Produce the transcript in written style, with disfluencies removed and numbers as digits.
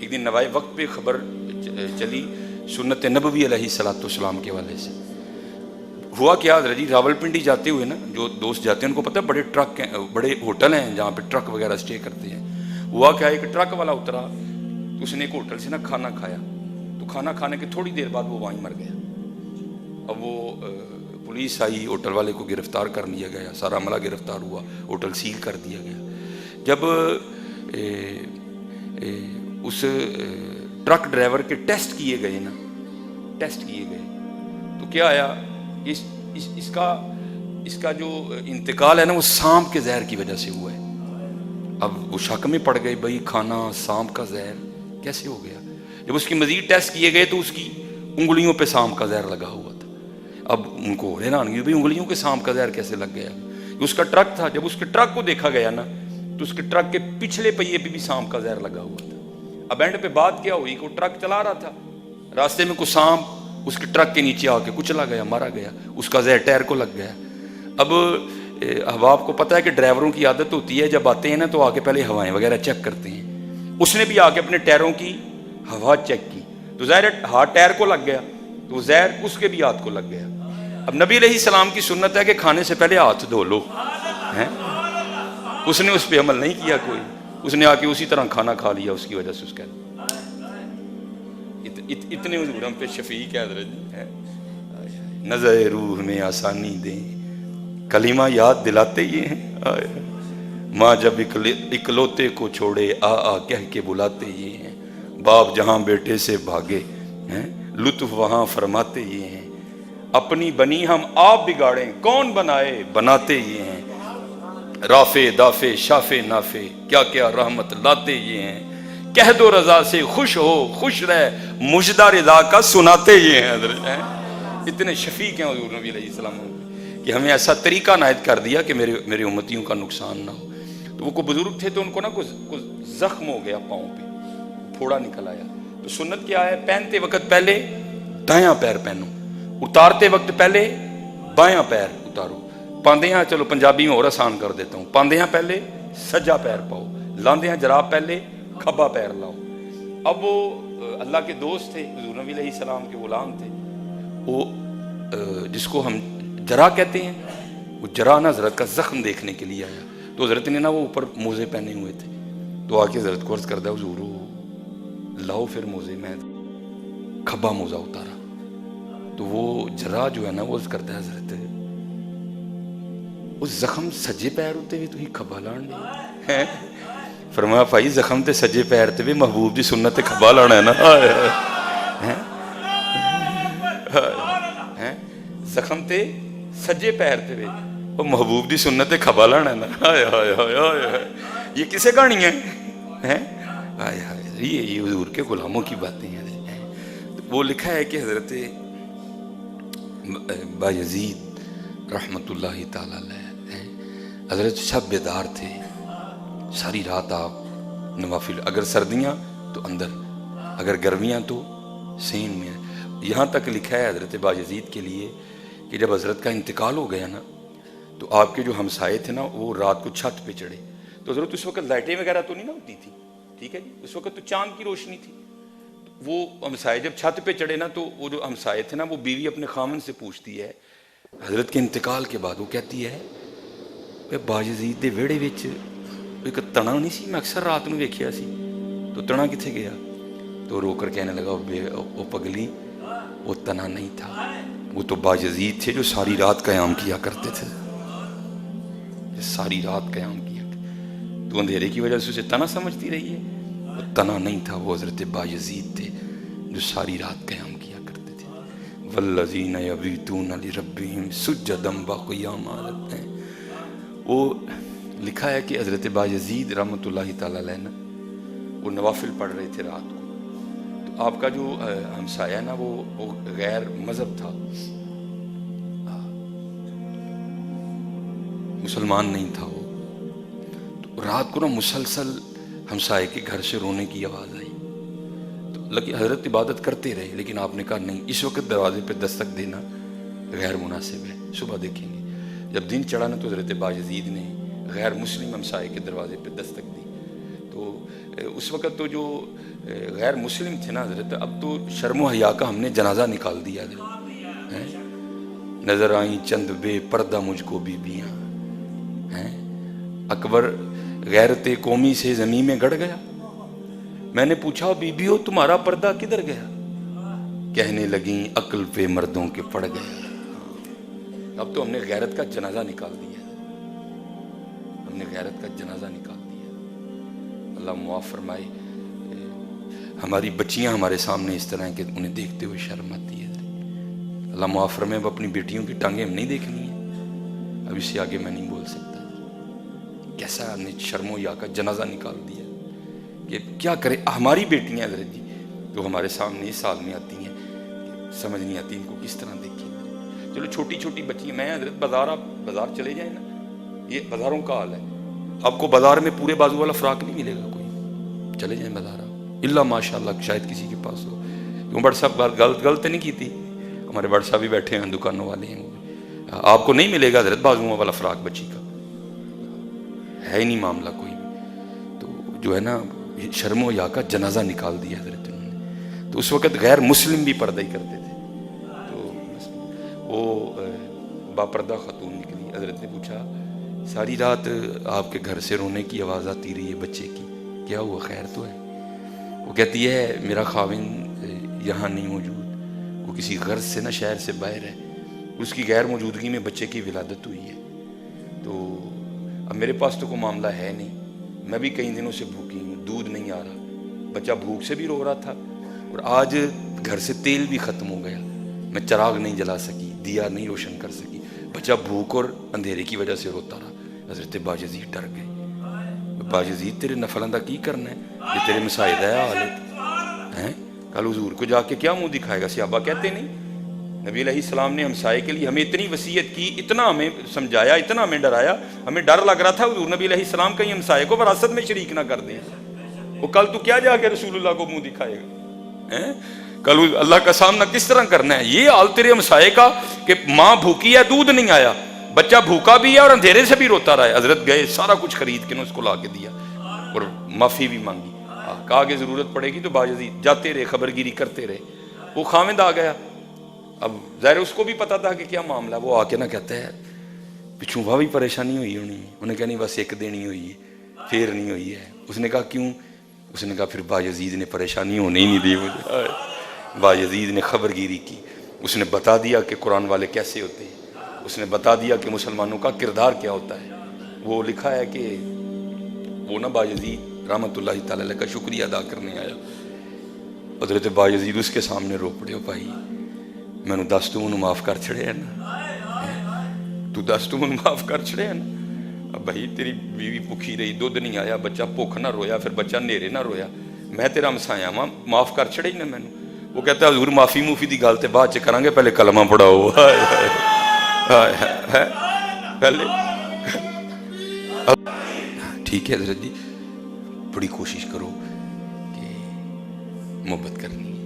ایک دن نوائے وقت پہ خبر چلی سنت نبوی علیہ الصلوۃ والسلام کے والے سے. ہوا کیا حضرت جی، راول پنڈی جاتے ہوئے نا جو دوست جاتے ہیں ان کو پتہ ہے بڑے ٹرک ہیں، بڑے ہوٹل ہیں جہاں پہ ٹرک وغیرہ اسٹے کرتے ہیں. ہوا کیا، ایک ٹرک والا اترا تو اس نے ایک ہوٹل سے نا کھانا کھایا، تو کھانا کھانے کے تھوڑی دیر بعد وہ وہیں مر گیا. اب وہ پولیس آئی، ہوٹل والے کو گرفتار کر لیا گیا، سارا عملہ گرفتار ہوا، ہوٹل سیل کر دیا گیا. جب اس ٹرک ڈرائیور کے ٹیسٹ کیے گئے نا، ٹیسٹ کیے گئے تو کیا آیا، اس کا جو انتقال ہے نا وہ سانپ کے زہر کی وجہ سے ہوا ہے. اب وہ شک میں پڑ گئے، بھائی کھانا سانپ کا زہر کیسے ہو گیا. جب اس کی مزید ٹیسٹ کیے گئے تو اس کی انگلیوں پہ سانپ کا زہر لگا ہوا تھا. اب ان کو حیرانگی ہوئی، انگلیوں کے سانپ کا زہر کیسے لگ گیا. اس کا ٹرک تھا، جب اس کے ٹرک کو دیکھا گیا نا تو اس کے ٹرک کے پچھلے پہیے پہ بھی سانپ کا زہر لگا ہوا تھا. اب اینڈ پہ بات کیا ہوئی کہ وہ ٹرک چلا رہا تھا، راستے میں کوئی سانپ اس کے ٹرک کے نیچے آ کے کچلا گیا، مارا گیا، اس کا زہر ٹائر کو لگ گیا. اب آپ کو پتہ ہے کہ ڈرائیوروں کی عادت ہوتی ہے جب آتے ہیں نا تو آ کے پہلے ہوائیں وغیرہ چیک کرتے ہیں. اس نے بھی آ کے اپنے ٹائروں کی ہوا چیک کی تو ظاہر ہاتھ ٹائر کو لگ گیا، تو وہ زہر اس کے بھی ہاتھ کو لگ گیا. اب نبی علیہ السلام کی سنت ہے کہ کھانے سے پہلے ہاتھ دھو لو. اس نے اس پہ عمل نہیں کیا کوئی، اس نے آ کے اسی طرح کھانا کھا لیا، اس کی وجہ سے اس کا اتنے حضور ہم پہ شفیق ہے حضرت جی. نظر روح میں آسانی دیں، کلمہ یاد دلاتے یہ ہیں. ماں جب اکلوتے کو چھوڑے آ آ کہہ کے بلاتے یہ ہیں. باپ جہاں بیٹے سے بھاگے لطف وہاں فرماتے یہ ہیں. اپنی بنی ہم آپ بگاڑیں کون بنائے بناتے یہ ہیں. رافع دافع شافع نافع کیا کیا رحمت لاتے یہ ہیں. کہہ دو رضا سے خوش ہو خوش رہ مجدہ رضا کا سناتے یہ ہیں. حضرت اتنے شفیق ہیں حضور نبی علیہ السلام کہ ہمیں ایسا طریقہ عنایت کر دیا کہ میرے امتیوں کا نقصان نہ ہو. تو وہ کوئی بزرگ تھے تو ان کو نا کچھ زخم ہو گیا پاؤں پہ، پھوڑا نکل آیا. تو سنت کیا ہے، پہنتے وقت پہلے دایاں پیر پہنو، اتارتے وقت پہلے بایاں پیر اتارو. پاندیاں چلو پنجابی میں اور آسان کر دیتا ہوں، پاندیاں پہلے سجا پیر پاؤ، لاندیاں جراب پہلے کھبا پیر لاؤ. اب وہ اللہ کے دوست تھے، حضور نبی علیہ السلام کے غلام تھے. وہ جس کو ہم جرا کہتے ہیں، وہ جرا نا حضرت کا زخم دیکھنے کے لیے آیا. تو حضرت نے نا وہ اوپر موزے پہنے ہوئے تھے، تو آ کے حضرت کو عرض کردہ حضور لاؤ پھر موزے. میں کھبا موزہ اتارا تو وہ جرا جو ہے نا وہ عرض کرتا ہے حضرت اس زخم سجے پیر ہوتے ہوئے تو ہی کھبا لان لے. فرمایا بھائی زخم تے سجے پیر تے بھی محبوب دی سنت تے کھبا لانا ہے نا. زخم تے سجے پیر تے بھی وہ محبوب دی سنت تے کھبا لانا ہے نا. یہ کسے کہانی ہے؟ یہ حضور کے غلاموں کی باتیں ہیں. وہ لکھا ہے کہ حضرت بایزید رحمت اللہ تعالی علیہ حضرت سب بیدار تھے ساری رات. آپ نوافل، اگر سردیاں تو اندر، اگر گرمیاں تو سین میں. یہاں تک لکھا ہے حضرت بایزید کے لیے کہ جب حضرت کا انتقال ہو گیا نا تو آپ کے جو ہمسائے تھے نا وہ رات کو چھت پہ چڑھے. تو حضرت اس وقت لائٹیں وغیرہ تو نہیں نا ہوتی تھی، ٹھیک ہے جی، اس وقت تو چاند کی روشنی تھی. وہ ہمسائے جب چھت پہ چڑھے نا تو وہ جو ہمسائے تھے نا وہ بیوی اپنے خامن سے پوچھتی ہے حضرت کے انتقال کے بعد، وہ کہتی ہے بایزید دے ویڑے وچ ایک تنا نہیں سی، میں اکثر رات نو ویکھیا سی، تو تنا کتنے گیا؟ تو رو کر کہنے لگا وہ پگلی وہ تنا نہیں تھا، وہ تو بایزید تھے جو ساری رات قیام کیا کرتے تھے، ساری رات قیام کیا. تو اندھیرے کی وجہ سے اسے تنا سمجھتی رہی ہے، وہ تنا نہیں تھا، وہ حضرت بایزید تھے جو ساری رات قیام کیا کرتے تھے. والذین یبیتون لربہم سجدا وقیاما. وہ لکھا ہے کہ حضرت بایزید رحمۃ اللہ تعالی علیہ نا وہ نوافل پڑھ رہے تھے رات کو. تو آپ کا جو ہمسایہ نا وہ غیر مذہب تھا، مسلمان نہیں تھا وہ. تو رات کو نا مسلسل ہمسائے کے گھر سے رونے کی آواز آئی. تو لیکن حضرت عبادت کرتے رہے، لیکن آپ نے کہا نہیں، اس وقت دروازے پہ دستک دینا غیر مناسب ہے، صبح دیکھیں گے. جب دن چڑھا نا تو حضرت بایزید نے غیر مسلم ہمسائے کے دروازے پہ دستک دی. تو تو اس وقت تو جو غیر مسلم تھے نا حضرت، اب تو شرم و حیا کا ہم نے جنازہ نکال دیا حضرت، نظر آئیں چند بے پردہ مجھ کو بیبیاں، اکبر غیرت قومی سے زمین میں گڑ گیا. میں نے پوچھا بیبیو تمہارا پردہ کدھر گیا؟ کہنے لگیں عقل پہ مردوں کے پڑ گیا. اب تو ہم نے غیرت کا جنازہ نکال دیا، ہم نے غیرت کا جنازہ نکال دیا. اللہ معاف فرمائے. ہماری بچیاں ہمارے سامنے اس طرح کہ انہیں دیکھتے ہوئے شرم آتی ہے. اللہ معاف فرمائے. اب اپنی بیٹیوں کی ٹانگیں ہم نہیں دیکھنی ہیں. اب اس سے آگے میں نہیں بول سکتا. کیسا ہم نے شرم و حیا کا جنازہ نکال دیا کہ کیا کرے. ہماری بیٹیاں حضرت جی تو ہمارے سامنے اس سال میں آتی ہیں، سمجھ نہیں آتی ان کو کس طرح دیکھیں. چلو چھوٹی چھوٹی بچی میں حضرت بازار، آپ بازار چلے جائیں نا، یہ بازاروں کا حال ہے. آپ کو بازار میں پورے بازو والا فراق نہیں ملے گا کوئی. چلے جائیں بازار آپ، اللہ ماشاء اللہ شاید کسی کے پاس ہو. کیوں بڑ صاحب غلط نہیں کی تھی، ہمارے بڑ صاحب بھی بیٹھے ہیں، دکانوں والے ہیں. آپ کو نہیں ملے گا حضرت بازو والا فراق بچی کا، ہے ہی نہیں معاملہ کوئی بھی. تو جو ہے نا شرم و حیا کا جنازہ نکال دیا حضرت انہوں نے. تو اس وقت غیر مسلم بھی پردہ ہی کرتے تھے. تو وہ باپردہ خاتون نکلی. حضرت نے پوچھا ساری رات آپ کے گھر سے رونے کی آواز آتی رہی ہے بچے کی، کیا ہوا خیر تو ہے؟ وہ کہتی ہے میرا خاوند یہاں نہیں موجود، وہ کسی غرض سے نا شہر سے باہر ہے، اس کی غیر موجودگی میں بچے کی ولادت ہوئی ہے. تو اب میرے پاس تو کوئی معاملہ ہے نہیں، میں بھی کئی دنوں سے بھوکی ہوں، دودھ نہیں آ رہا، بچہ بھوک سے بھی رو رہا تھا، اور آج گھر سے تیل بھی ختم ہو گیا، میں چراغ نہیں جلا سکی، دیا نہیں روشن کر سکی، بچہ بھوک اور اندھیرے کی وجہ سے روتا رہا. حضرت باجزید ڈر گئے. باجزید تیرے نفلندہ کی کرنا ہے، یہ تیرے مساعدہ ہے حالت ہیں. کل حضور کو جا کے کیا منہ دکھائے گا؟ صحابہ کہتے نہیں نبی علیہ السلام نے ہمسائے کے لیے ہمیں اتنی وصیت کی، اتنا ہمیں سمجھایا، اتنا ہمیں ڈرایا، ہمیں ڈر لگ رہا تھا حضور نبی علیہ السلام کہیں ہمسائے کو وراثت میں شریک نہ کر دیں. وہ کل تو کیا جا کے رسول اللہ کو منہ دکھائے گا؟ کل اللہ کا سامنا کس طرح کرنا ہے؟ یہ حال تیرے ہمسائے کا کہ ماں بھوکی ہے، دودھ نہیں آیا، بچہ بھوکا بھی ہے اور اندھیرے سے بھی روتا رہا ہے. حضرت گئے، سارا کچھ خرید کے اس کو لا کے دیا اور معافی بھی مانگی. کہا کہ ضرورت پڑے گی تو باجزید جاتے رہے، خبر گیری کرتے رہے. وہ خاوند آ گیا. اب ظاہر اس کو بھی پتا تھا کہ کیا معاملہ. وہ آ کے نہ کہتا ہے پچھوں وہاں بھی پریشانی ہوئی ہونی. انہیں کہا نہیں بس ایک دن ہی ہوئی ہے، پھر نہیں ہوئی ہے. اس نے کہا کیوں؟ اس نے کہا پھر باجزید نے پریشانی ہونے ہی نہیں دی مجھے. باجزید نے خبر گیری کی، اس نے بتا دیا کہ قرآن والے کیسے ہوتے ہیں، اس نے بتا دیا کہ مسلمانوں کا کردار کیا ہوتا ہے. وہ لکھا ہے کہ وہ نا باجزید رحمۃ اللہ تعالی علیہ کا شکریہ ادا کرنے آیا. حضرت باجزید اس کے سامنے رو پڑے. ہو بھائی میں نے دس تو انہوں معاف کر چھڑے ہیں نا، تو دس تو انہوں معاف کر چھڑے ہیں نا. اب بھائی تیری بیوی بھوکھی رہی، دودھ نہیں آیا، بچہ بھوک نہ رویا، پھر بچہ نیرے نہ رویا، میں تیرا ہمسایا ماں، معاف کر چھڑے ہی نا میں نے. وہ کہتا ہے حضور معافی موفی دی گل تے بعد چ کریں گے، پہلے کلمہ پڑھاؤ. پہلے ٹھیک ہے حضرت جی، بڑی کوشش کرو کہ محبت کرنی ہے.